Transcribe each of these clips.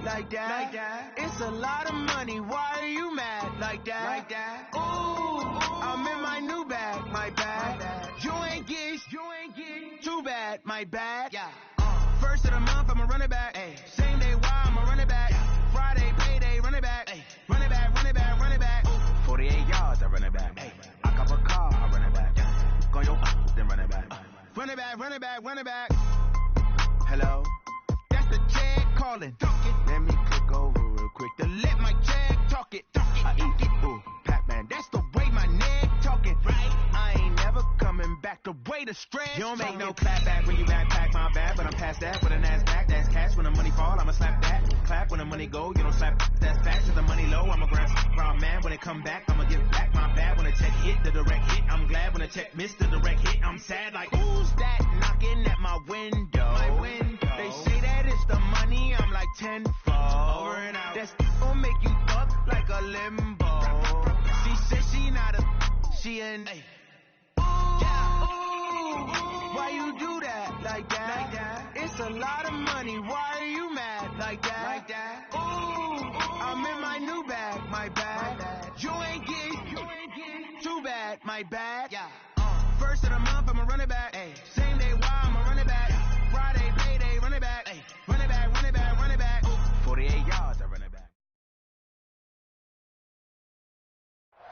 like that. It's a lot of money. Why are you mad like that? Ooh, I'm in my new bag, my bad. You ain't get too bad, my bad. Yeah. First of the month, I'ma run it back. Ay. Same day, why I'ma run it back. Ay. Friday, payday, run it back. Ay. Run it back, run it back, run it back. Ooh. 48 yards, I run it back. Ay. I cop a car, I run it back. Go your then run it back. Run it back, run it back, run it back. Hello? That's the check calling. Let me click over real quick to let my check talk it. I eat it. Ooh, Pac-Man, that's the way my neck talking. Right? I ain't never coming back the way the stretch. You don't make no clap back when you backpack my bad, but I'm past that with a NASDAQ. That's cash when the money fall, I'ma slap that. Clap when the money go, you don't slap. That's fast to the money low. I'ma grab round man when it come back. I'ma give back my bad when the check hit the direct hit. I'm glad when the check missed the direct hit. I'm sad like who's that knocking at my window? My window. They say that it's the money. I'm like tenfold. Over and out. That's gonna make you fuck like a limbo. She said she not a she an. Ay. Why you do that like that? It's a lot of money. Why are you mad like that? Ooh, I'm in my new bag, my bad. You ain't get too bad, my bad. Yeah. First of the month, I'ma run it back. Ay. Same day, why I'ma run it back. Friday, payday, run it back. Ay. Run it back, run it back, run it back. Ooh. 48 yards, I run it back.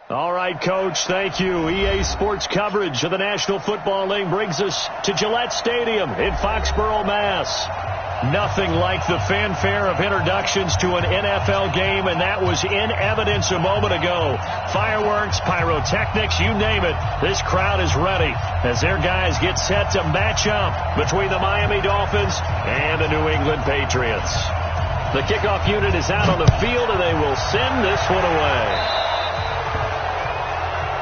All right, Coach, thank you. EA Sports coverage of the National Football League brings us to Gillette Stadium in Foxborough, Mass. Nothing like the fanfare of introductions to an NFL game, and that was in evidence a moment ago. Fireworks, pyrotechnics, you name it. This crowd is ready as their guys get set to match up between the Miami Dolphins and the New England Patriots. The kickoff unit is out on the field, and they will send this one away.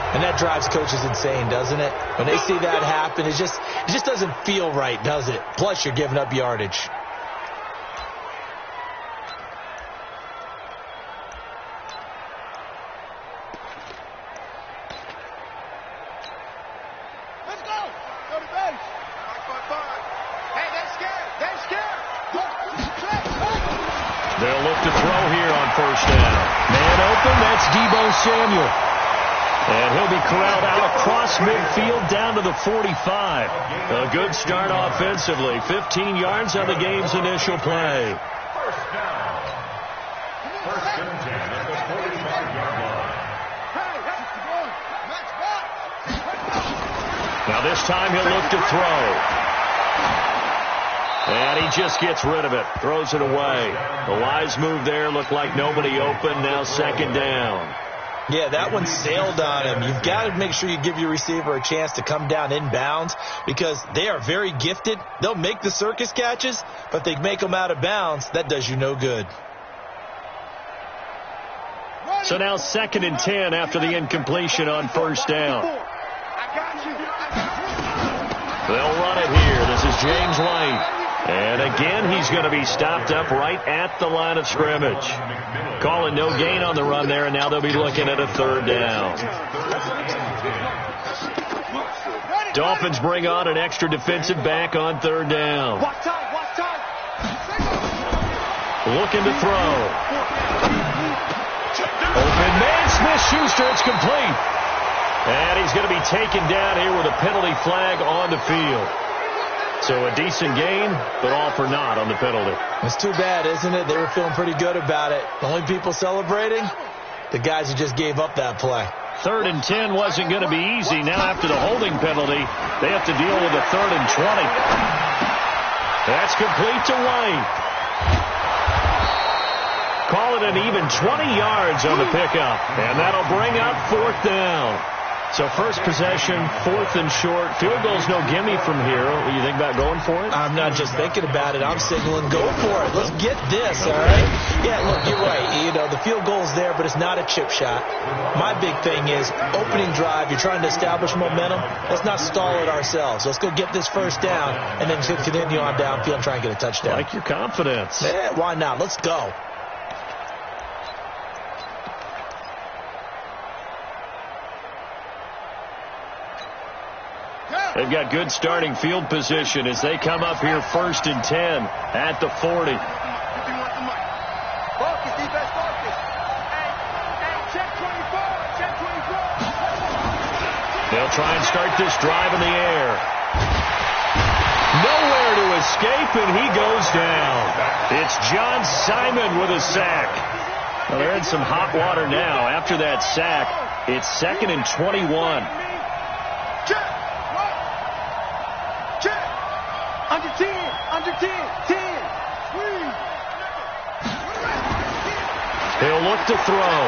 And that drives coaches insane, doesn't it? When they see that happen, it just doesn't feel right, does it? Plus, you're giving up yardage. Let's go! Go to base! 5-5-5. Hey, they're scared! They're scared! They'll look to throw here on first down. Man open, that's Deebo Samuel. And he'll be corralled out across midfield down to the 45. A good start offensively. 15 yards on the game's initial play. First down. First and 10 at the 45-yard line. Now this time he'll look to throw. And he just gets rid of it. Throws it away. The wise move there. Looked like nobody open. Now second down. Yeah, that one sailed on him. You've got to make sure you give your receiver a chance to come down inbounds because they are very gifted. They'll make the circus catches, but they make them out of bounds. That does you no good. So now second and 10 after the incompletion on first down. They'll run it here. This is James White. And again, he's going to be stopped up right at the line of scrimmage. Calling no gain on the run there, and now they'll be looking at a third down. Dolphins bring on an extra defensive back on third down. Looking to throw. Open man, Smith-Schuster, it's complete. And he's going to be taken down here with a penalty flag on the field. So a decent gain, but all for naught on the penalty. It's too bad, isn't it? They were feeling pretty good about it. The only people celebrating, the guys who just gave up that play. Third and 10 wasn't going to be easy. Now after the holding penalty, they have to deal with a third and 20. That's complete to White. Call it an even 20 yards on the pickup, and that'll bring up fourth down. So first possession, fourth and short. Field goal's no gimme from here. What do you think about going for it? I'm not just thinking about it. I'm signaling go for it. Let's get this, all right? Yeah, look, you're right. You know, the field goal's there, but it's not a chip shot. My big thing is opening drive. You're trying to establish momentum. Let's not stall it ourselves. Let's go get this first down and then continue on downfield and try and get a touchdown. Like your confidence. Yeah, why not? Let's go. They've got good starting field position as they come up here first and 10 at the 40. Focus, defense, focus. Hey, check 24, check 24. They'll try and start this drive in the air. Nowhere to escape, and he goes down. It's John Simon with a sack. Well, they're in some hot water now. After that sack, it's 2nd and 21. Check. Check. Under 10, under 10, 10. He'll look to throw.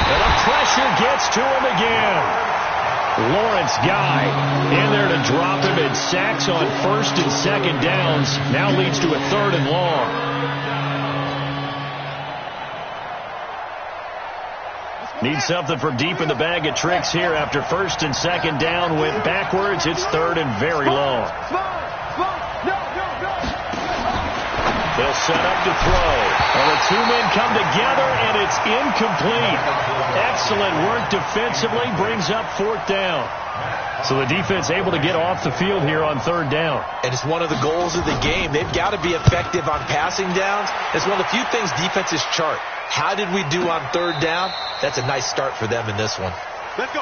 And the pressure gets to him again. Lawrence Guy in there to drop him, and sacks on 1st and 2nd downs. Now leads to a 3rd and long. Need something for deep in the bag of tricks here after 1st and 2nd down went backwards. It's 3rd and very long. They'll set up to throw. Well, the two men come together, and it's incomplete. Excellent work defensively, brings up 4th down. So the defense able to get off the field here on 3rd down. And it's one of the goals of the game. They've got to be effective on passing downs. It's one of the few things defenses chart. How did we do on 3rd down? That's a nice start for them in this one. Let's go.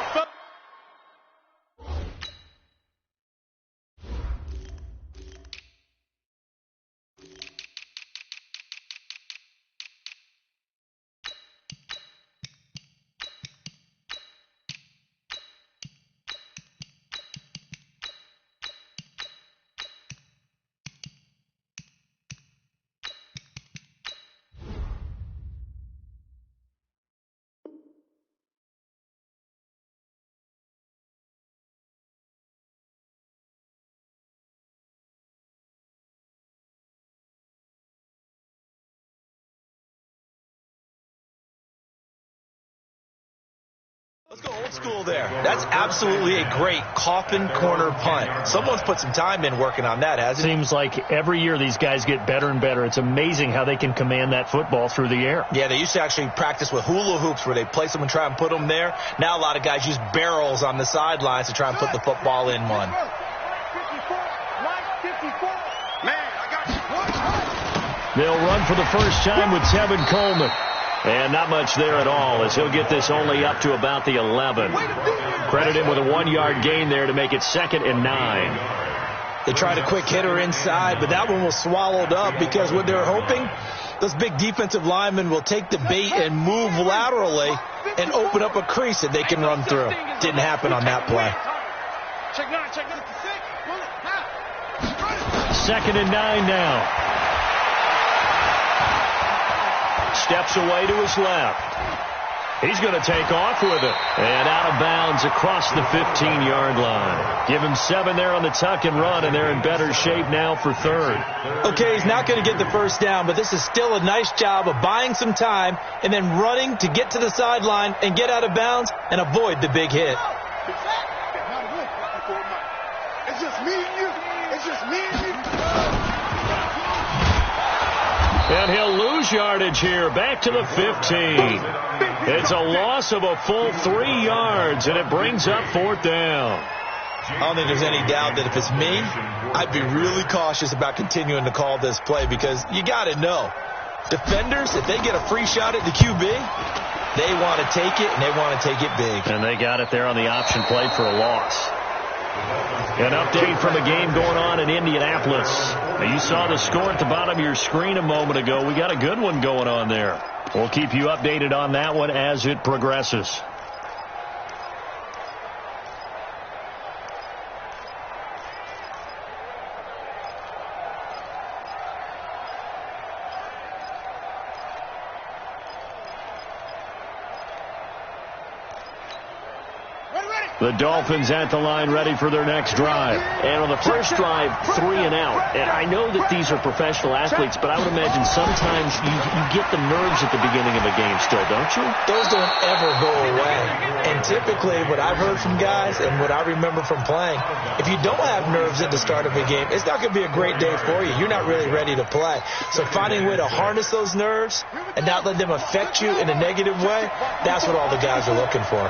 Let's go old school there. That's absolutely a great coffin corner punt. Someone's put some time in working on that, hasn't it? Seems like every year these guys get better and better. It's amazing how they can command that football through the air. Yeah, they used to actually practice with hula hoops where they place them and try and put them there. Now a lot of guys use barrels on the sidelines to try and put the football in one. They'll run for the first time with Tevin Coleman. And not much there at all, as he'll get this only up to about the 11. Credit him with a 1-yard gain there to make it 2nd and 9. They tried a quick hitter inside, but that one was swallowed up because what they're hoping, those big defensive linemen will take the bait and move laterally and open up a crease that they can run through. Didn't happen on that play. 2nd and 9 now. Steps away to his left. He's going to take off with it. And out of bounds across the 15-yard line. Give him 7 there on the tuck and run, and they're in better shape now for 3rd. Okay, he's not going to get the first down, but this is still a nice job of buying some time and then running to get to the sideline and get out of bounds and avoid the big hit. It's just me and you. It's just me and you. And he'll lose yardage here, back to the 15. It's a loss of a full 3 yards, and it brings up 4th down. I don't think there's any doubt that if it's me, I'd be really cautious about continuing to call this play because you got to know, defenders, if they get a free shot at the QB, they want to take it, and they want to take it big. And they got it there on the option play for a loss. An update from the game going on in Indianapolis. Now, you saw the score at the bottom of your screen a moment ago. We got a good one going on there. We'll keep you updated on that one as it progresses. The Dolphins at the line ready for their next drive. And on the first drive, 3 and out. And I know that these are professional athletes, but I would imagine sometimes you get the nerves at the beginning of a game still, don't you? Those don't ever go away. And typically what I've heard from guys and what I remember from playing, if you don't have nerves at the start of a game, it's not going to be a great day for you. You're not really ready to play. So finding a way to harness those nerves and not let them affect you in a negative way, that's what all the guys are looking for.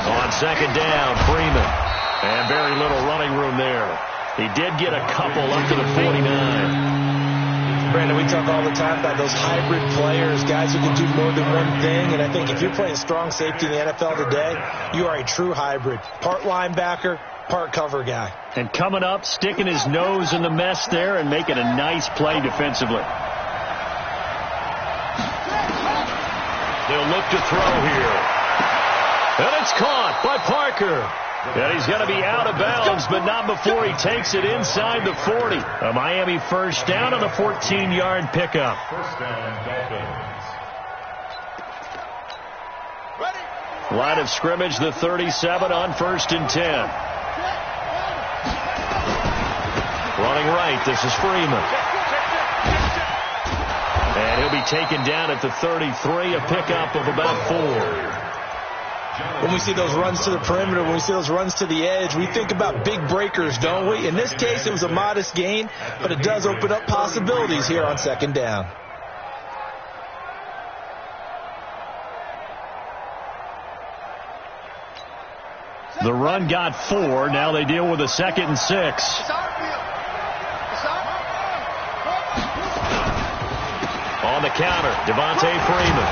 On 2nd down, Freeman. And very little running room there. He did get a couple up to the 49. Brandon, we talk all the time about those hybrid players, guys who can do more than one thing. And I think if you're playing strong safety in the NFL today, you are a true hybrid. Part linebacker, part cover guy. And coming up, sticking his nose in the mess there and making a nice play defensively. They'll look to throw here. And it's caught by Parker. And he's going to be out of bounds, but not before he takes it inside the 40. A Miami first down on a 14-yard pickup. First down, Dolphins. Line of scrimmage, the 37 on 1st and 10. Running right, this is Freeman. And he'll be taken down at the 33, a pickup of about 4. When we see those runs to the perimeter, when we see those runs to the edge, we think about big breakers, don't we? In this case, it was a modest gain, but it does open up possibilities here on 2nd down. The run got 4. Now they deal with a 2nd and 6. On the counter, Devontae Freeman.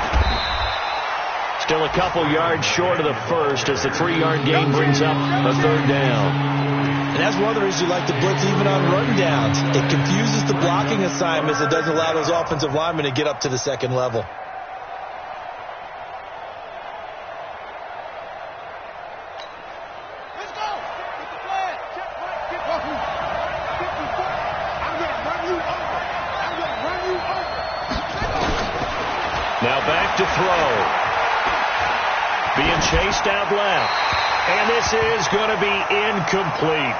Still a couple yards short of the first as the 3-yard gain brings up a 3rd down. And that's one of the reasons you like to blitz even on run downs. It confuses the blocking assignments. It doesn't allow those offensive linemen to get up to the 2nd level. Let's go. Get the flag. Get I'm going to run you over. Now back to throw. Being chased out left. And this is going to be incomplete.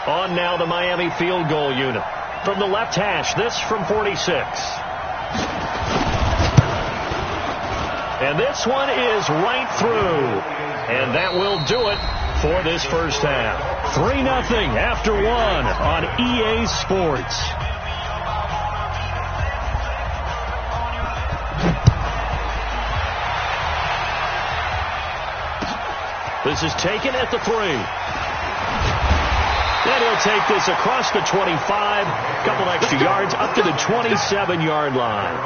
On now the Miami field goal unit. From the left hash, this from 46. And this one is right through. And that will do it for this first half. 3-0 after 1 on EA Sports. This is taken at the 3. Then he'll take this across the 25. Couple extra yards up to the 27-yard line.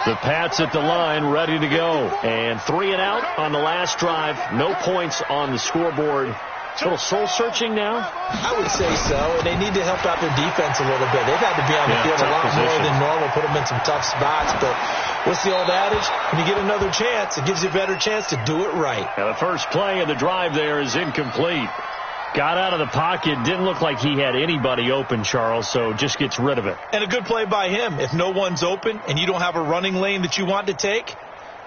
The Pats at the line ready to go. And 3 and out on the last drive. No points on the scoreboard. A little soul-searching now? I would say so, and they need to help out their defense a little bit. They've had to be on the field a lot more than normal, put them in some tough spots. But what's the old adage? When you get another chance, it gives you a better chance to do it right. Now the first play of the drive there is incomplete. Got out of the pocket. Didn't look like he had anybody open, Charles, so just gets rid of it. And a good play by him. If no one's open and you don't have a running lane that you want to take,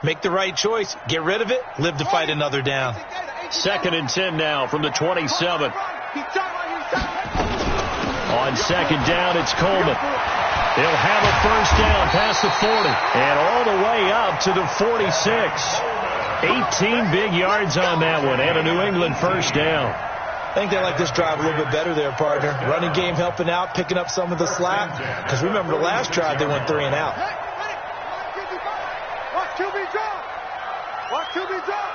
make the right choice. Get rid of it. Live to fight another down. 2nd and 10 now from the 27. On 2nd down, it's Coleman. He'll have a first down past the 40 and all the way up to the 46. 18 big yards on that one and a New England first down. I think they like this drive a little bit better there, partner. Running game helping out, picking up some of the slack. Because remember the last drive, they went 3 and out. Watch QB drop. Watch QB drop.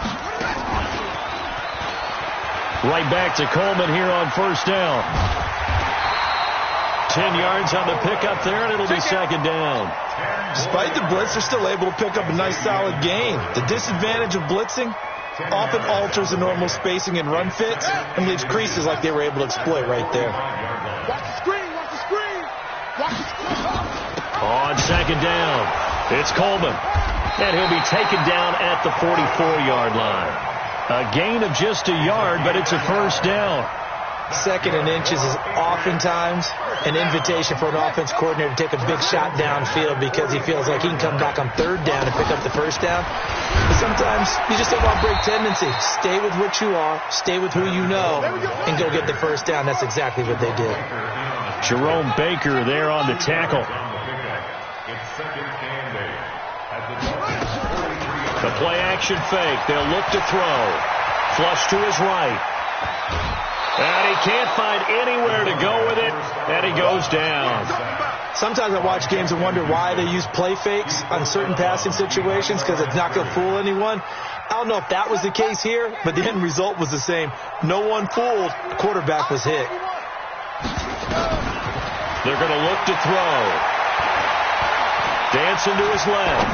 Right back to Coleman here on first down. 10 yards on the pickup there, and it'll be 2nd down. Despite the blitz, they're still able to pick up a nice solid gain. The disadvantage of blitzing often alters the normal spacing and run fits and leaves creases like they were able to exploit right there. Watch the screen. Watch the screen. Watch the screen. On 2nd down, it's Coleman. And he'll be taken down at the 44-yard line. A gain of just a yard, but it's a first down. 2nd and inches is oftentimes an invitation for an offense coordinator to take a big shot downfield because he feels like he can come back on 3rd down and pick up the first down. But sometimes you just don't want break tendency. Stay with what you are, stay with who you know, and go get the first down. That's exactly what they did. Jerome Baker there on the tackle. The play-action fake. They'll look to throw. Flush to his right. And he can't find anywhere to go with it, and he goes down. Sometimes I watch games and wonder why they use play fakes on certain passing situations because it's not going to fool anyone. I don't know if that was the case here, but the end result was the same. No one fooled. The quarterback was hit. They're going to look to throw. Dancing to his left.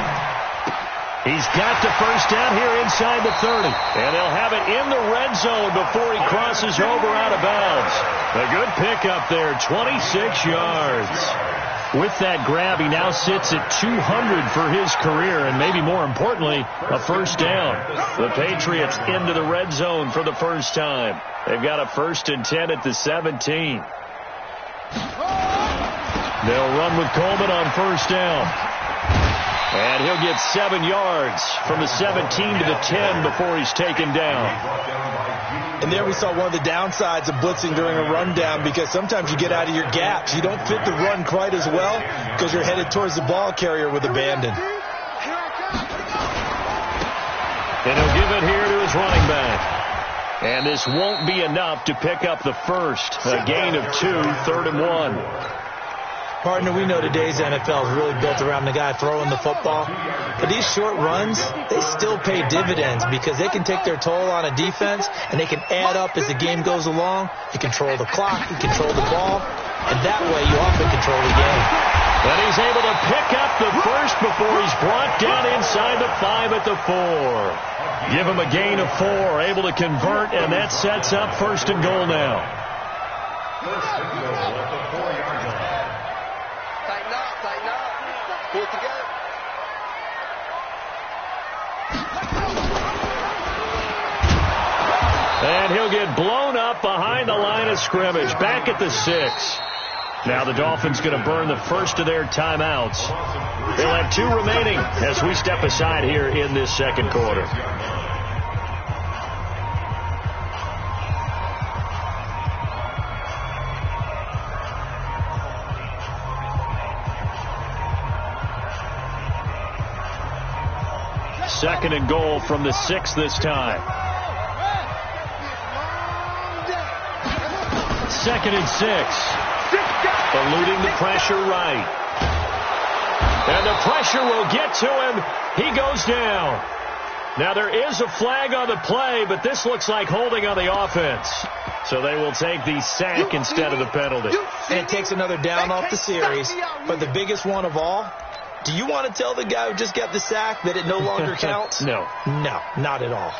He's got the first down here inside the 30. And they'll have it in the red zone before he crosses over out of bounds. A good pickup there, 26 yards. With that grab, he now sits at 200 for his career, and maybe more importantly, a first down. The Patriots into the red zone for the first time. They've got a 1st and 10 at the 17. They'll run with Coleman on first down. And he'll get 7 yards from the 17 to the 10 before he's taken down. And there we saw one of the downsides of blitzing during a rundown, because sometimes you get out of your gaps. You don't fit the run quite as well because you're headed towards the ball carrier with abandon. And he'll give it here to his running back. And this won't be enough to pick up the first. A gain of 2, 3rd and 1. Partner, we know today's NFL is really built around the guy throwing the football. But these short runs, they still pay dividends because they can take their toll on a defense, and they can add up as the game goes along. You control the clock, you control the ball, and that way you often control the game. And he's able to pick up the first before he's brought down inside the 5 at the 4. Give him a gain of 4, able to convert, and that sets up 1st and goal now. First and goal at the 4-yard line. Tighten up. Pull it together. And he'll get blown up behind the line of scrimmage, back at the 6. Now the Dolphins going to burn the first of their timeouts. They'll have 2 remaining as we step aside here in this second quarter. Second and goal from the 6 this time. 2nd and 6. Eluding the pressure right. And the pressure will get to him. He goes down. Now there is a flag on the play, but this looks like holding on the offense. So they will take the sack instead of the penalty. And it takes another down off the series. But the biggest one of all, do you want to tell the guy who just got the sack that it no longer counts? No. No, not at all.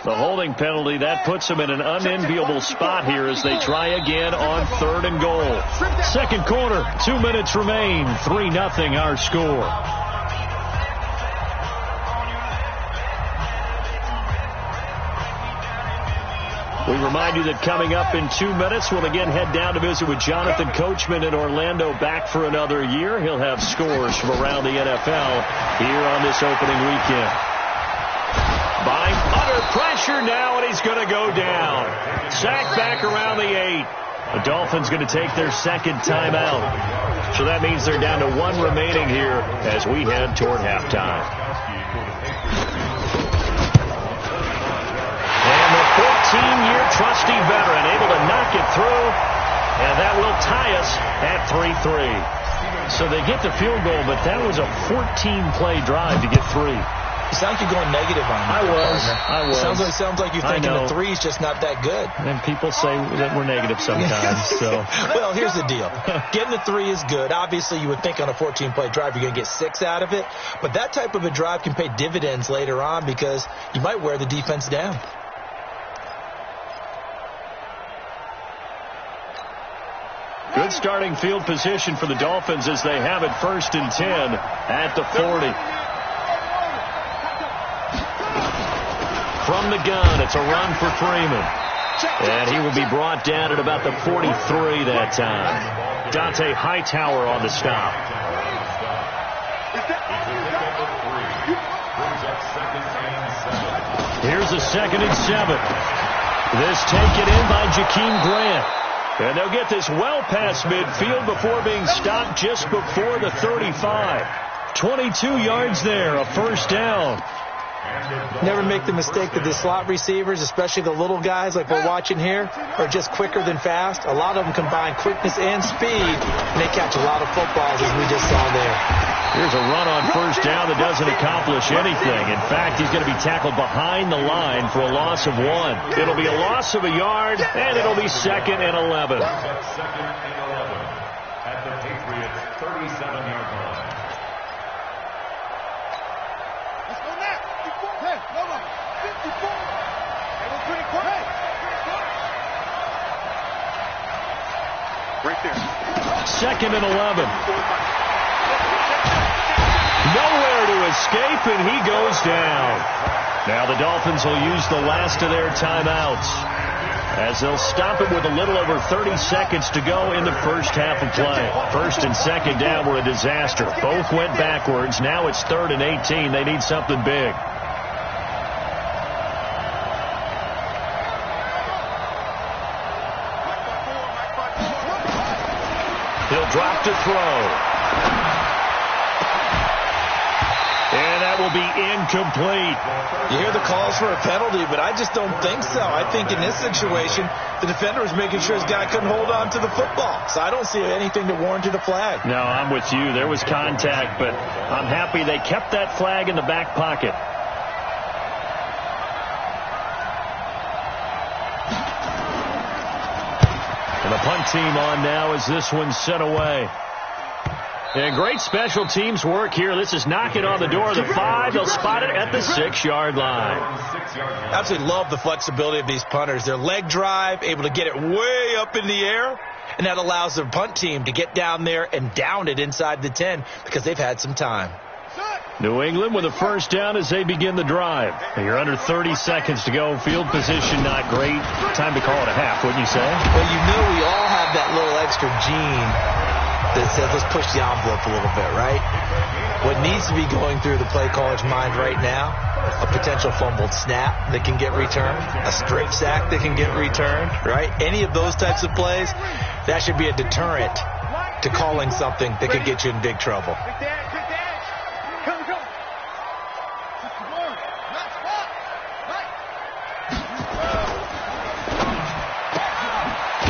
The holding penalty, that puts them in an unenviable spot here as they try again on 3rd and goal. Second quarter, 2 minutes remain. 3-0 our score. We remind you that coming up in 2 minutes, we'll again head down to visit with Jonathan Coachman in Orlando, back for another year. He'll have scores from around the NFL here on this opening weekend. By under pressure now, and he's going to go down. Sacked back around the 8. The Dolphins going to take their second timeout. So that means they're down to 1 remaining here as we head toward halftime. And the 14-year trusty veteran able to knock it through, and that will tie us at 3-3. So they get the field goal, but that was a 14-play drive to get 3. You sound like you're going negative on me. I was. Sounds like you're thinking the 3's just not that good. And people say that we're negative sometimes. So, well, here's the deal. Getting the 3 is good. Obviously, you would think on a 14-play drive you're going to get 6 out of it. But that type of a drive can pay dividends later on because you might wear the defense down. Good starting field position for the Dolphins as they have it 1st and 10 at the 40. From the gun, it's a run for Freeman. And he will be brought down at about the 43 that time. Dante Hightower on the stop. Here's a 2nd and 7. This taken in by Jakeem Grant. And they'll get this well past midfield before being stopped just before the 35. 22 yards there, a first down. Never make the mistake that the slot receivers, especially the little guys like we're watching here, are just quicker than fast. A lot of them combine quickness and speed, and they catch a lot of footballs, as we just saw there. Here's a run on first down that doesn't accomplish anything. In fact, he's going to be tackled behind the line for a loss of 1. It'll be a loss of a yard, and it'll be 2nd and 11. 2nd and 11 at the Patriots' 37-yard line. Let's go now. Hey, hold on. 54. Hey, we're pretty quick. Right there. 2nd and 11. Nowhere to escape, and he goes down. Now the Dolphins will use the last of their timeouts, as they'll stop it with a little over 30 seconds to go in the first half of play. 1st and 2nd down were a disaster. Both went backwards. Now it's 3rd and 18. They need something big. He'll drop to throw. And that will be incomplete. You hear the calls for a penalty, but I just don't think so. I think in this situation, the defender was making sure his guy couldn't hold on to the football. So I don't see anything that warranted a flag. No, I'm with you. There was contact, but I'm happy they kept that flag in the back pocket. And the punt team on now as this one's sent away. And great special teams work here. This is knocking on the door of the 5. They'll spot it at the 6-yard line. Absolutely love the flexibility of these punters. Their leg drive, able to get it way up in the air, and that allows their punt team to get down there and down it inside the 10 because they've had some time. New England with a first down as they begin the drive. You're under 30 seconds to go. Field position not great. Time to call it a half, wouldn't you say? Well, you know we all have that little extra gene that says let's push the envelope a little bit, right? What needs to be going through the play caller's mind right now, a potential fumbled snap that can get returned, a strip sack that can get returned, right? Any of those types of plays, that should be a deterrent to calling something that could get you in big trouble.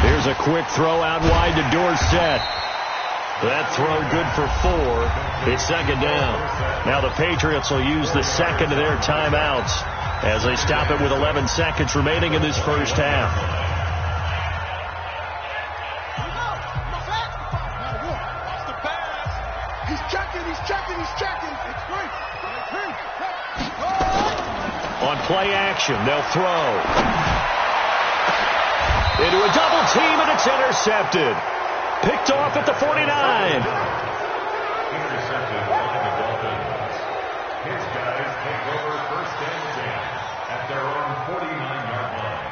Here's a quick throw out wide to Dorsett. That throw good for 4. It's 2nd down. Now the Patriots will use the 2nd of their timeouts as they stop it with 11 seconds remaining in this first half. He's checking. On play action, they'll throw. Into a double team, and it's intercepted. Picked off at the 49. Intercepted by the Dolphins. His guys take over 1st and 10 at their own 49-yard line.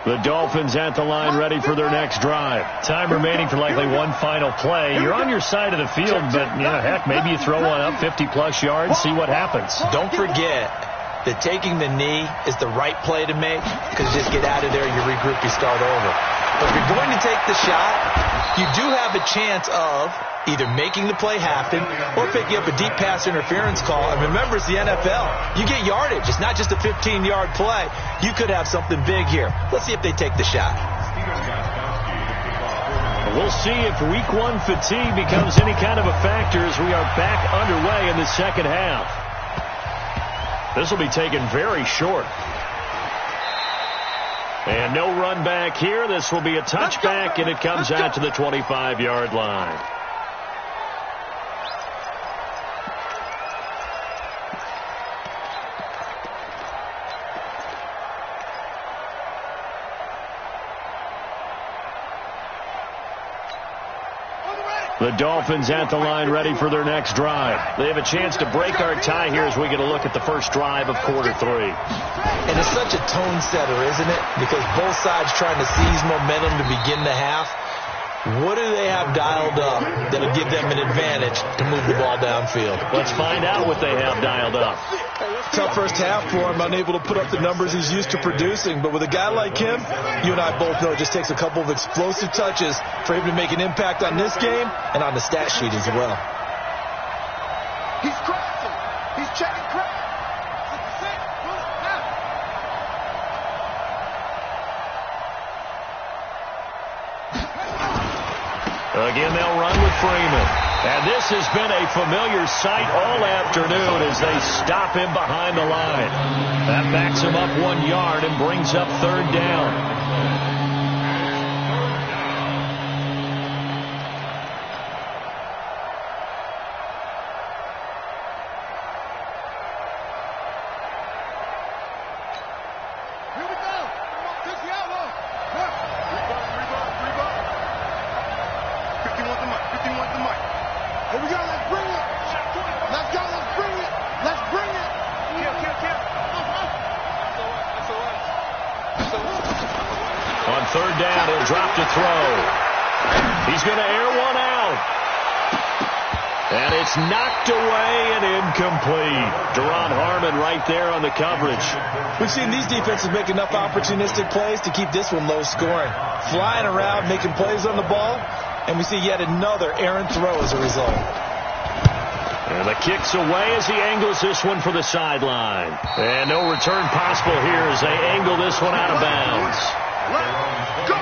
The Dolphins at the line ready for their next drive. Time remaining for likely one final play. You're on your side of the field, but, heck, maybe you throw one up 50-plus yards, see what happens. Don't forget that taking the knee is the right play to make because you just get out of there, you regroup, you start over. But if you're going to take the shot, you do have a chance of either making the play happen or picking up a deep pass interference call. And remember, it's the NFL. You get yardage. It's not just a 15-yard play. You could have something big here. Let's see if they take the shot. We'll see if Week 1 fatigue becomes any kind of a factor as we are back underway in the second half. This will be taken very short. And no run back here. This will be a touchback, and it comes out to the 25-yard line. The Dolphins at the line ready for their next drive. They have a chance to break our tie here as we get a look at the first drive of quarter 3. And it's such a tone setter, isn't it? Because both sides trying to seize momentum to begin the half. What do they have dialed up that'll give them an advantage to move the ball downfield? Let's find out what they have dialed up. Tough first half for him, unable to put up the numbers he's used to producing. But with a guy like him, you and I both know it just takes a couple of explosive touches for him to make an impact on this game and on the stat sheet as well. He's crafting. He's checking craft. Again, they'll run with Freeman. And this has been a familiar sight all afternoon as they stop him behind the line. That backs him up 1 yard and brings up third down. Third down, he'll drop to throw. He's going to air one out. And it's knocked away and incomplete. Deron Harmon right there on the coverage. We've seen these defenses make enough opportunistic plays to keep this one low scoring. Flying around, making plays on the ball, and we see yet another errant throw as a result. And the kick's away as he angles this one for the sideline. And no return possible here as they angle this one out of bounds. Let's go!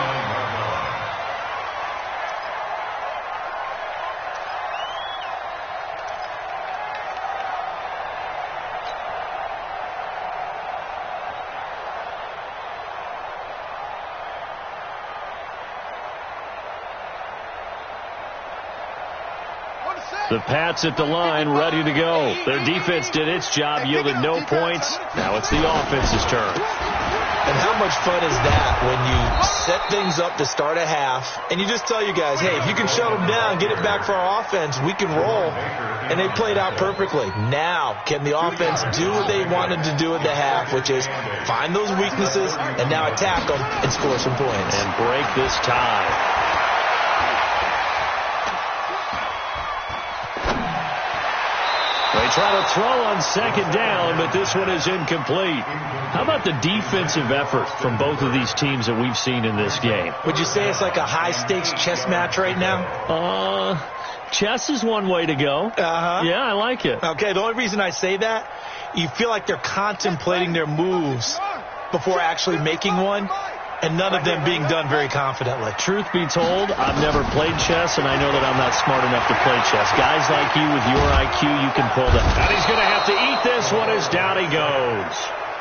The Pats at the line, ready to go. Their defense did its job, yielded no points. Now it's the offense's turn. And how much fun is that when you set things up to start a half, and you just tell you guys, hey, if you can shut them down, get it back for our offense, we can roll. And they played out perfectly. Now, can the offense do what they wanted to do at the half, which is find those weaknesses and now attack them and score some points. And break this tie. They try to throw on second down, but this one is incomplete. How about the defensive effort from both of these teams that we've seen in this game? Would you say it's like a high-stakes chess match right now? Chess is one way to go. Yeah, I like it. Okay, the only reason I say that, you feel like they're contemplating their moves before actually making one, and none of them being done very confidently. Truth be told, I've never played chess, and I know that I'm not smart enough to play chess. Guys like you with your IQ, you can pull that. And he's going to have to eat this one as down he goes.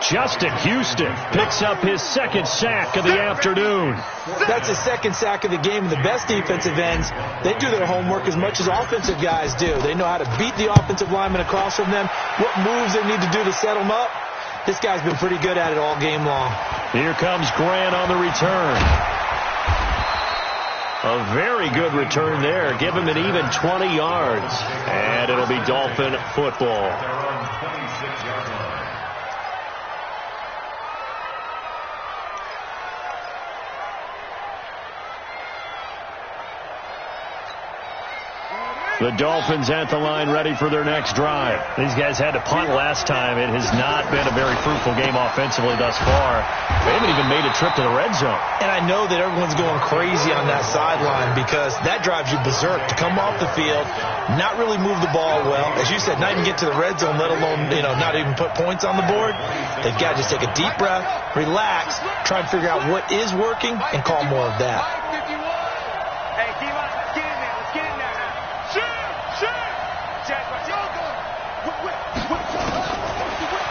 Justin Houston picks up his second sack of the afternoon. That's his second sack of the game. The best defensive ends, they do their homework as much as offensive guys do. They know how to beat the offensive lineman across from them, what moves they need to do to set them up. This guy's been pretty good at it all game long. Here comes Grant on the return. A very good return there. Give him an even 20 yards. And it'll be Dolphin football. The Dolphins at the line, ready for their next drive. These guys had to punt last time. It has not been a very fruitful game offensively thus far. They haven't even made a trip to the red zone. And I know that everyone's going crazy on that sideline because that drives you berserk to come off the field, not really move the ball well. As you said, not even get to the red zone, let alone, not even put points on the board. They've got to just take a deep breath, relax, try and figure out what is working, and call more of that.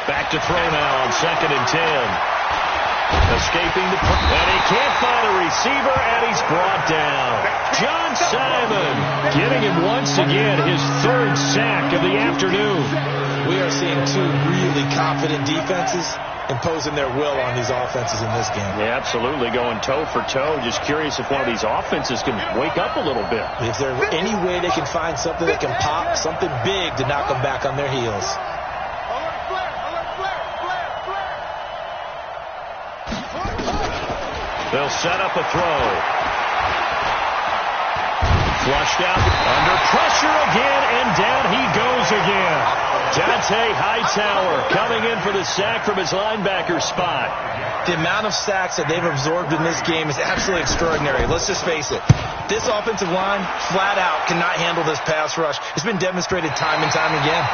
Back to throw now on 2nd and 10. Escaping the and he can't find a receiver, and he's brought down. John Simon getting him once again his third sack of the afternoon. We are seeing two really confident defenses imposing their will on these offenses in this game. Yeah, absolutely, going toe for toe. Just curious if one of these offenses can wake up a little bit. Is there any way they can find something that can pop, something big to knock them back on their heels? They'll set up a throw. Flushed out, under pressure again, and down he goes again. Dante Hightower coming in for the sack from his linebacker spot. The amount of sacks that they've absorbed in this game is absolutely extraordinary. Let's just face it. This offensive line, flat out, cannot handle this pass rush. It's been demonstrated time and time again.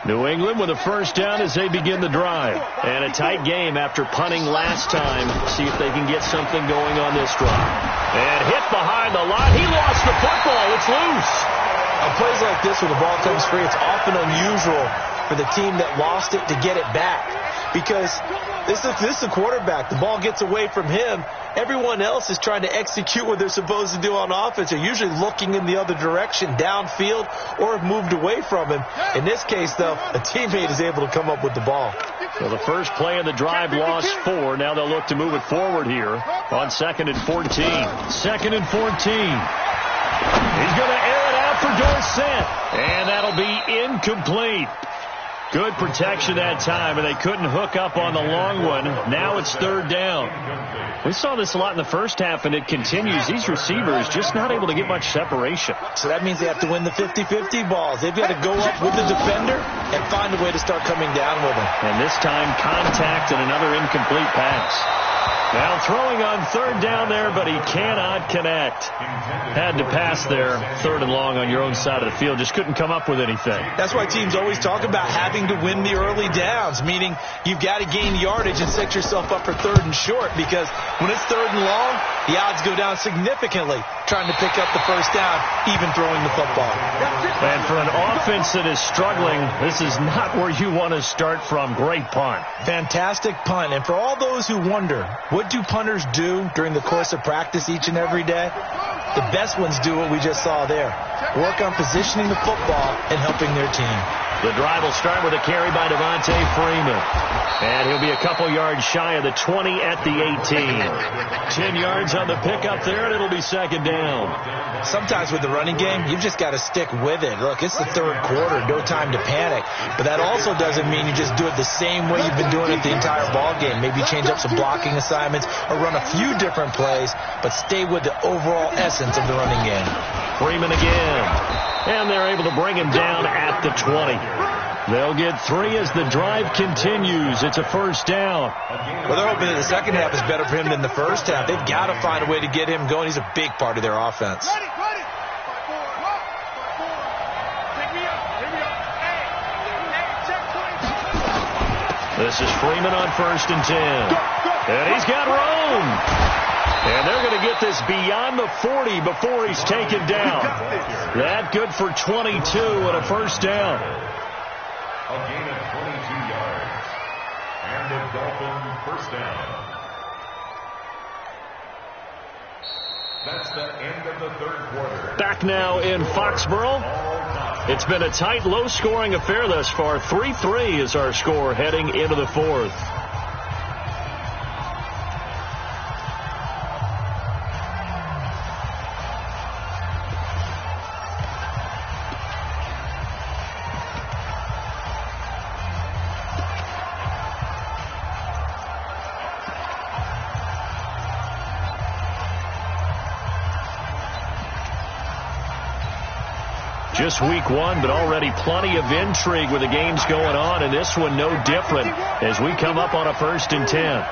New England with a first down as they begin the drive. And a tight game after punting last time. See if they can get something going on this drive. And hit behind the line. He lost the football. It's loose. On plays like this where the ball comes free, it's often unusual for the team that lost it to get it back. Because this is the quarterback. The ball gets away from him. Everyone else is trying to execute what they're supposed to do on offense. They're usually looking in the other direction, downfield, or have moved away from him. In this case, though, a teammate is able to come up with the ball. So the first play of the drive lost 4. Now they'll look to move it forward here on 2nd and 14. 2nd and 14. He's going to air it out for Dorsett. And that'll be incomplete. Good protection that time, and they couldn't hook up on the long one. Now it's 3rd down. We saw this a lot in the first half, and it continues. These receivers just not able to get much separation. So that means they have to win the 50-50 balls. They've got to go up with the defender and find a way to start coming down with him. And this time, contact and another incomplete pass. Now throwing on 3rd down there, but he cannot connect. Had to pass there, 3rd and long on your own side of the field. Just couldn't come up with anything. That's why teams always talk about having to win the early downs, meaning you've got to gain yardage and set yourself up for 3rd and short, because when it's 3rd and long, the odds go down significantly trying to pick up the first down, even throwing the football. And for an offense that is struggling, this is not where you want to start from. Great punt. Fantastic punt. And for all those who wonder, what do punters do during the course of practice each and every day? The best ones do what we just saw there. Work on positioning the football and helping their team. The drive will start with a carry by Devontae Freeman. And he'll be a couple yards shy of the 20 at the 18. 10 yards on the pickup there, and it'll be 2nd down. Sometimes with the running game, you've just got to stick with it. Look, it's the 3rd quarter, no time to panic. But that also doesn't mean you just do it the same way you've been doing it the entire ball game. Maybe change up some blocking assignments or run a few different plays, but stay with the overall essence of the running game. Freeman again. And they're able to bring him down at the 20. They'll get 3 as the drive continues. It's a 1st down. Well, they're hoping that the second half is better for him than the first half. They've got to find a way to get him going. He's a big part of their offense. This is Freeman on 1st and 10. And he's got room. And they're going to get this beyond the 40 before he's taken down. That good for 22 and a 1st down. A gain of 22 yards. And the Dolphin 1st down. That's the end of the 3rd quarter. Back now in Foxborough. It's been a tight, low-scoring affair thus far. 3-3 is our score heading into the 4th. Just week 1, but already plenty of intrigue with the games going on, and this one no different as we come up on a 1st and 10.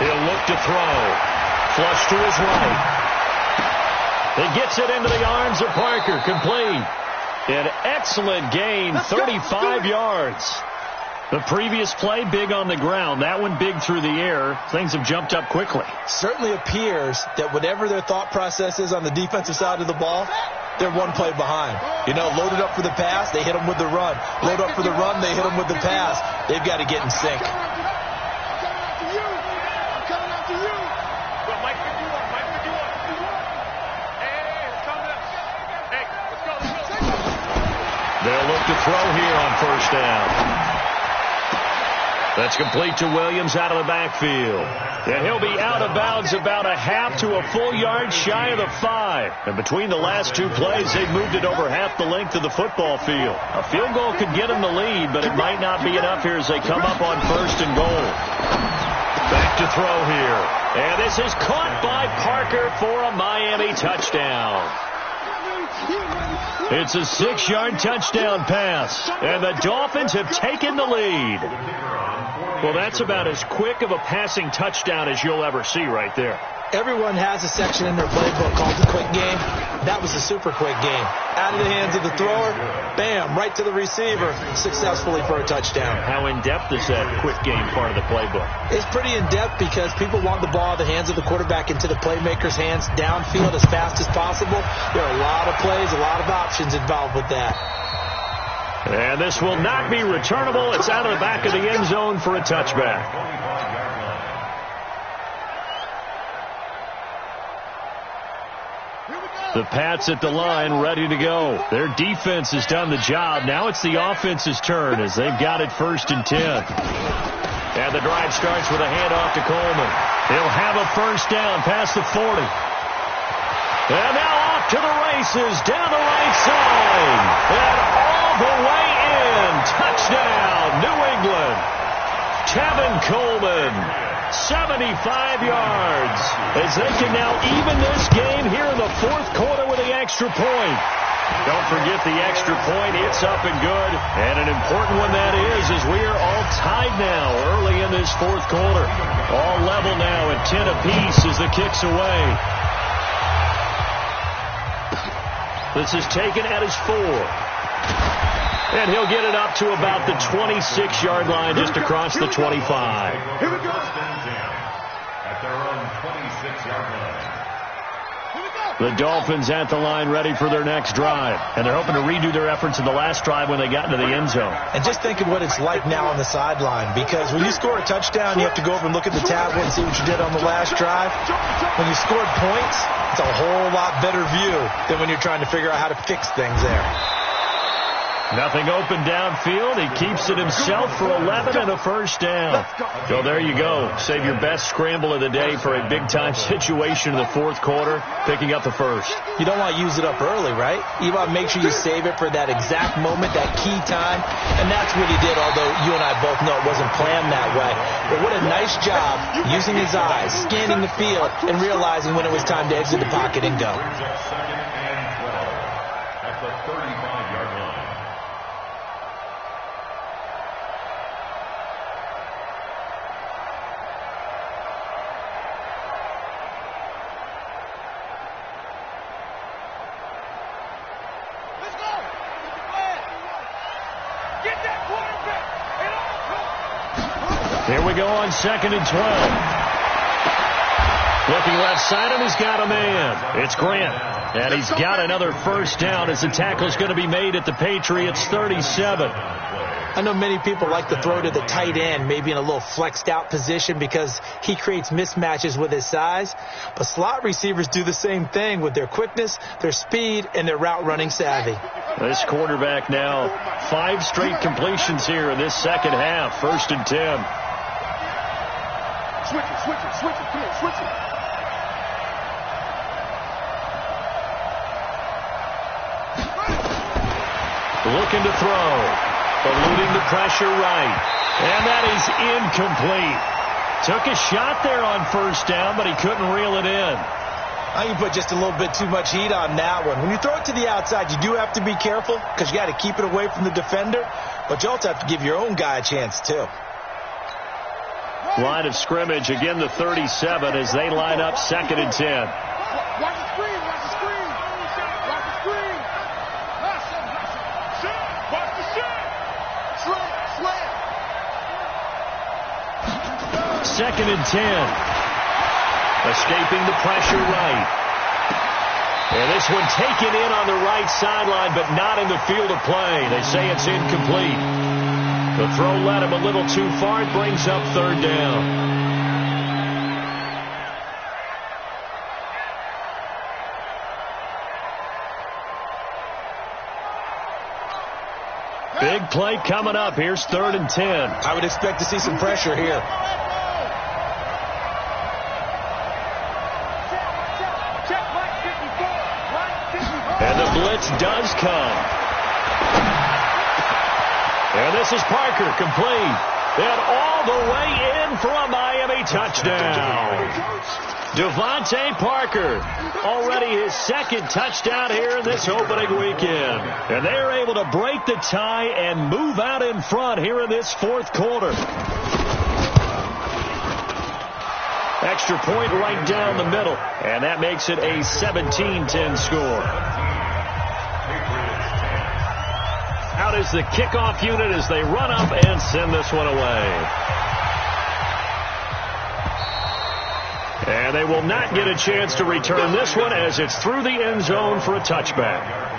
He'll look to throw. Flush to his right. He gets it into the arms of Parker. Complete. An excellent gain, 35 yards. The previous play, big on the ground. That one big through the air. Things have jumped up quickly. Certainly appears that whatever their thought process is on the defensive side of the ball, they're one play behind. You know, loaded up for the pass, they hit them with the run. Load up for the run, they hit them with the pass. They've got to get in sync. They'll look to throw here on first down. That's complete to Williams out of the backfield. And he'll be out of bounds about a half to a full yard shy of the 5. And between the last two plays, they've moved it over half the length of the football field. A field goal could get them the lead, but it might not be enough here as they come up on first and goal. Back to throw here. And this is caught by Parker for a Miami touchdown. It's a 6-yard touchdown pass, and the Dolphins have taken the lead. Well, that's about as quick of a passing touchdown as you'll ever see right there. Everyone has a section in their playbook called the quick game. That was a super quick game. Out of the hands of the thrower, bam, right to the receiver, successfully for a touchdown. How in-depth is that quick game part of the playbook? It's pretty in-depth because people want the ball out of the hands of the quarterback into the playmaker's hands downfield as fast as possible. There are a lot of plays, a lot of options involved with that. And this will not be returnable. It's out of the back of the end zone for a touchback. The Pats at the line ready to go. Their defense has done the job. Now it's the offense's turn as they've got it 1st and 10. And the drive starts with a handoff to Coleman. He'll have a first down past the 40. And now off to the races down the right side. And all the way in. Touchdown, New England. Tevin Coleman, 75 yards. As they can now even this game here in the 4th quarter with the extra point. Don't forget the extra point. It's up and good. And an important one that is, as we are all tied now early in this 4th quarter. All level now at 10 apiece as the kick's away. This is taken at his 4. And he'll get it up to about the 26-yard line just across the 25. Here we go. At their own 26-yard line. The Dolphins at the line ready for their next drive. And they're hoping to redo their efforts in the last drive when they got into the end zone. And just think of what it's like now on the sideline. Because when you score a touchdown, you have to go over and look at the tablet and see what you did on the last drive. When you scored points, it's a whole lot better view than when you're trying to figure out how to fix things there. Nothing open downfield. He keeps it himself for 11 and a first down. So there you go. Save your best scramble of the day for a big-time situation in the 4th quarter, picking up the first. You don't want to use it up early, right? You want to make sure you save it for that exact moment, that key time. And that's what he did, although you and I both know it wasn't planned that way. But what a nice job using his eyes, scanning the field, and realizing when it was time to exit the pocket and go. Second and 12 at the 35-yard line. Here we go on 2nd and 12. Looking left side, and he's got a man. It's Grant. And he's got another first down as the tackle's going to be made at the Patriots' 37. I know many people like to throw to the tight end, maybe in a little flexed out position because he creates mismatches with his size. But slot receivers do the same thing with their quickness, their speed, and their route running savvy. This quarterback now 5 straight completions here in this second half. 1st and 10. Switch it, come on, switch it. Looking to throw. Eluding the pressure right. And that is incomplete. Took a shot there on first down, but he couldn't reel it in. I can put just a little bit too much heat on that one. When you throw it to the outside, you do have to be careful because you got to keep it away from the defender. But you also have to give your own guy a chance, too. Line of scrimmage, again the 37 as they line up 2nd and 10. Watch the screen, watch the screen. Watch the screen. Watch the shot. Slam. 2nd and 10. Escaping the pressure right. And this one taken in on the right sideline, but not in the field of play. They say it's incomplete. The throw led him a little too far. It brings up 3rd down. big play coming up. Here's 3rd and 10. I would expect to see some pressure here. And the blitz does come. And this is Parker, complete. And all the way in for a Miami touchdown. Devontae Parker, already his 2nd touchdown here in this opening weekend. And they're able to break the tie and move out in front here in this 4th quarter. Extra point right down the middle. And that makes it a 17-10 score. Out is the kickoff unit as they run up and send this one away. And they will not get a chance to return this one as it's through the end zone for a touchback.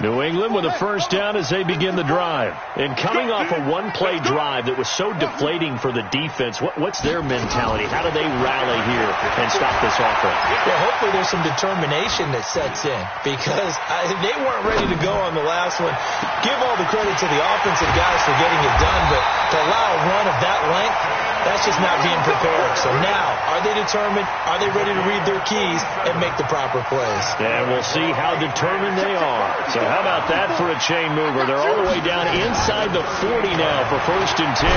New England with a first down as they begin the drive. And coming off a one-play drive that was so deflating for the defense, what's their mentality? How do they rally here and stop this offense? Well, hopefully there's some determination that sets in because they weren't ready to go on the last one. Give all the credit to the offensive guys for getting it done, but to allow a run of that length, that's just not being prepared. So now, are they determined? Are they ready to read their keys and make the proper plays? And we'll see how determined they are. So how about that for a chain mover? They're all the way down inside the 40 now for 1st and 10.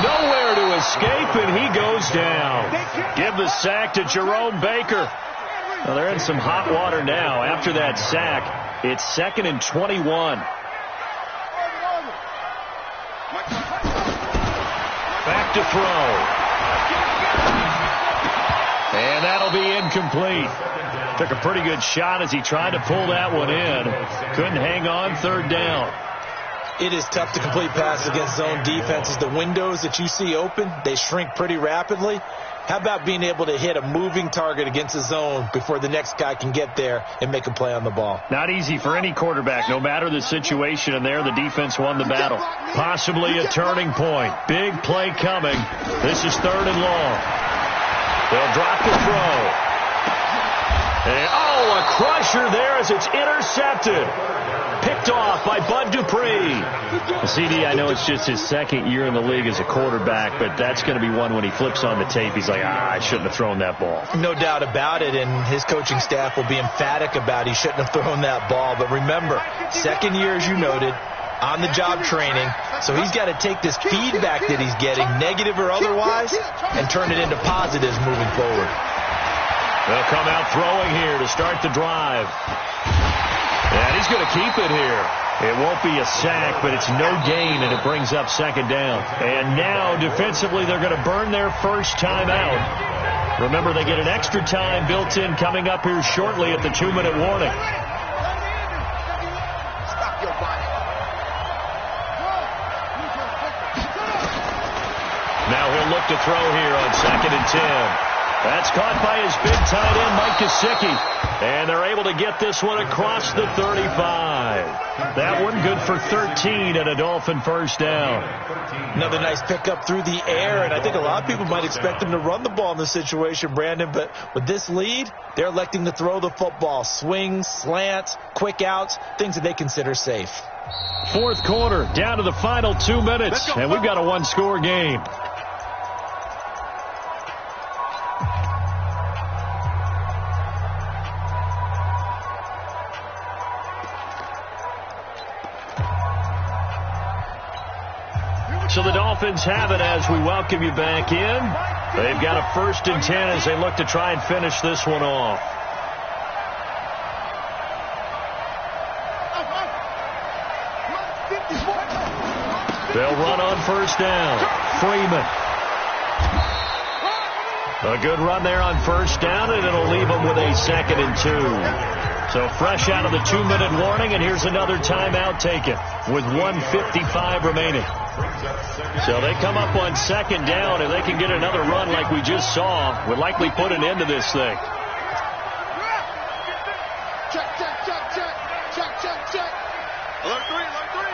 Nowhere to escape, and he goes down. Give the sack to Jerome Baker. Well, they're in some hot water now. After that sack, it's 2nd and 21. Back to throw. And that'll be incomplete. Took a pretty good shot as he tried to pull that one in. Couldn't hang on, 3rd down. It is tough to complete passes against zone defenses. The windows that you see open, they shrink pretty rapidly. How about being able to hit a moving target against the zone before the next guy can get there and make a play on the ball? Not easy for any quarterback, no matter the situation. And there, the defense won the battle. Possibly a turning point. Big play coming. This is 3rd and long. They'll drop the throw. And, a crusher there as it's intercepted. Picked off by Bud Dupree. CD, I know it's just his 2nd year in the league as a quarterback, but that's going to be one when he flips on the tape. He's like, I shouldn't have thrown that ball. No doubt about it, and his coaching staff will be emphatic about he shouldn't have thrown that ball. But remember, 2nd year, as you noted, on-the-job training, so he's got to take this feedback that he's getting, negative or otherwise, and turn it into positives moving forward. They'll come out throwing here to start the drive. And he's going to keep it here. It won't be a sack, but it's no gain, and it brings up 2nd down. And now, defensively, they're going to burn their first time out. Remember, they get an extra time built in coming up here shortly at the 2-minute warning. Now he'll look to throw here on 2nd and 10. That's caught by his big tight end, Mike Gesicki. And they're able to get this one across the 35. That one good for 13 and a Dolphin first down. Another nice pickup through the air, and I think a lot of people might expect him to run the ball in this situation, Brandon, but with this lead, they're electing to throw the football. Swings, slants, quick outs, things that they consider safe. 4th quarter, down to the final 2 minutes, and we've got a one-score game. So the Dolphins have it as we welcome you back in. They've got a 1st and 10 as they look to try and finish this one off. They'll run on 1st down. Freeman. A good run there on 1st down, and it'll leave them with a 2nd and 2. So fresh out of the 2-minute warning, and here's another timeout taken with 1:55 remaining. So they come up on 2nd down, and they can get another run like we just saw. Would likely put an end to this thing. Check, check, check, check. Check, check, check. Alert 3, alert 3.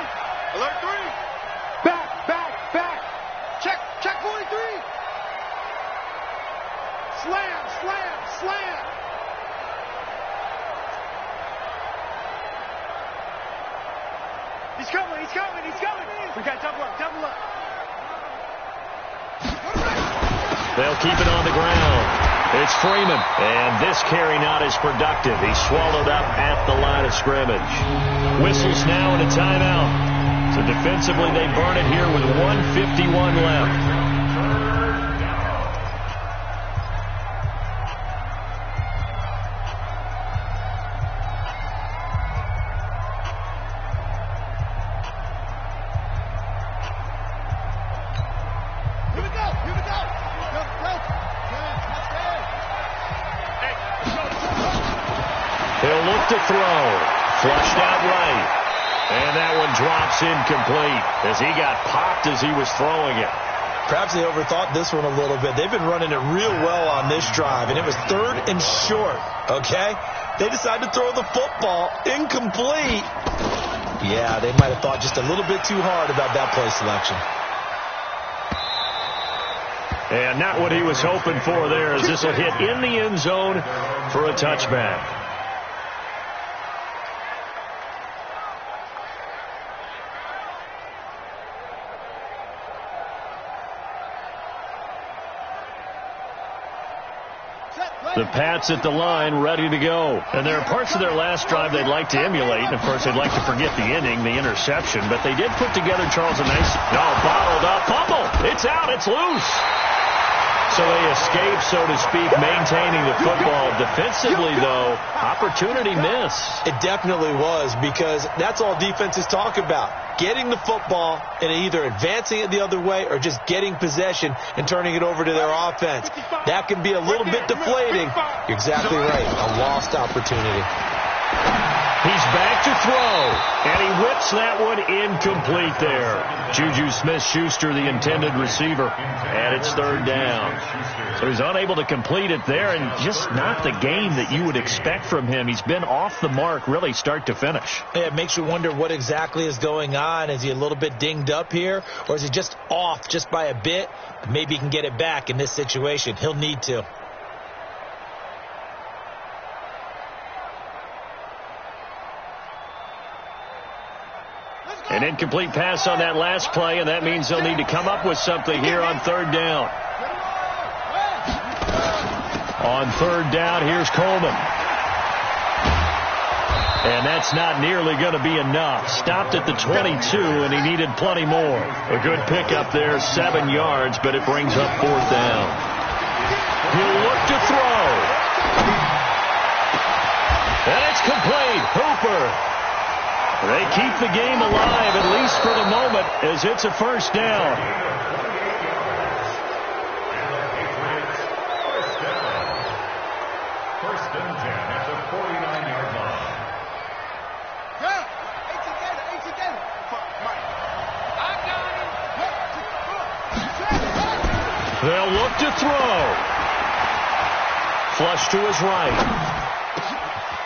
Alert 3. Back, back, back. Check, check 43. Slam, slam, slam. He's coming. We got double up. They'll keep it on the ground. It's Freeman, and this carry not as productive. He's swallowed up at the line of scrimmage. Whistles now and a timeout. So defensively, they burn it here with 1:51 left. He'll look to throw. Flushed out right. And that one drops incomplete as he got popped as he was throwing it. Perhaps they overthought this one a little bit. They've been running it real well on this drive, and it was 3rd and short, okay? They decided to throw the football incomplete. Yeah, they might have thought just a little bit too hard about that play selection. And not what he was hoping for there, as this will hit in the end zone for a touchback. The Pats at the line, ready to go. And there are parts of their last drive they'd like to emulate. And, of course, they'd like to forget the inning, the interception. But they did put together, Charles, a nice, bottled up fumble. It's out. It's loose. So they escape, so to speak, maintaining the football. Defensively, though, opportunity missed. It definitely was, because that's all defenses talk about. Getting the football and either advancing it the other way or just getting possession and turning it over to their offense. That can be a little bit deflating. You're exactly right. A lost opportunity. He's back to throw, and he whips that one incomplete there. Juju Smith-Schuster, the intended receiver, and it's 3rd down. So he's unable to complete it there, and just not the game that you would expect from him. He's been off the mark, really, start to finish. Yeah, it makes you wonder what exactly is going on. Is he a little bit dinged up here, or is he just off just by a bit? Maybe he can get it back in this situation. He'll need to. An incomplete pass on that last play, and that means they'll need to come up with something here on 3rd down. On 3rd down, here's Coleman. And that's not nearly going to be enough. Stopped at the 22, and he needed plenty more. A good pickup there, 7 yards, but it brings up 4th down. He'll look to throw. And it's complete. Hooper. They keep the game alive, at least for the moment, as it's a 1st down. First and 10 at the 49-yard line. They'll look to throw. Flush to his right.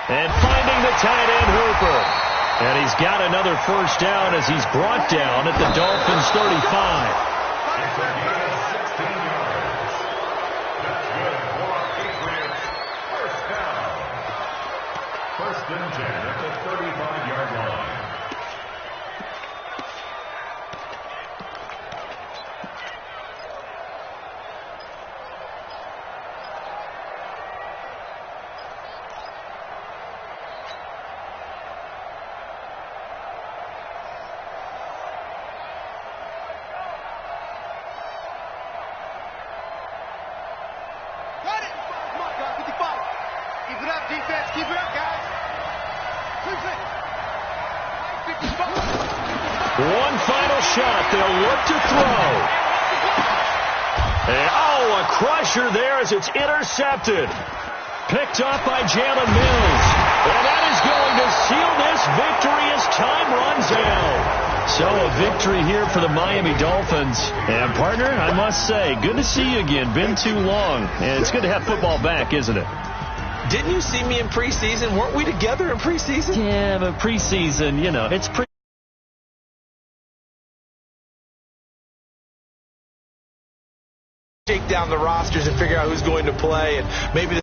And finding the tight end, Hooper. And he's got another 1st down as he's brought down at the Dolphins' 35. It's a gain of 16 yards. That's good for a Patriots 1st down. 1st and 10 at the 35-yard line. Keep it up, guys. One final shot. They'll look to throw. And, a crusher there as it's intercepted. Picked up by Jalen Mills. And that is going to seal this victory as time runs out. So a victory here for the Miami Dolphins. And, partner, I must say, good to see you again. Been too long. And it's good to have football back, isn't it? Didn't you see me in preseason? Weren't we together in preseason? Yeah, but preseason, it's shake down the rosters and figure out who's going to play, and maybe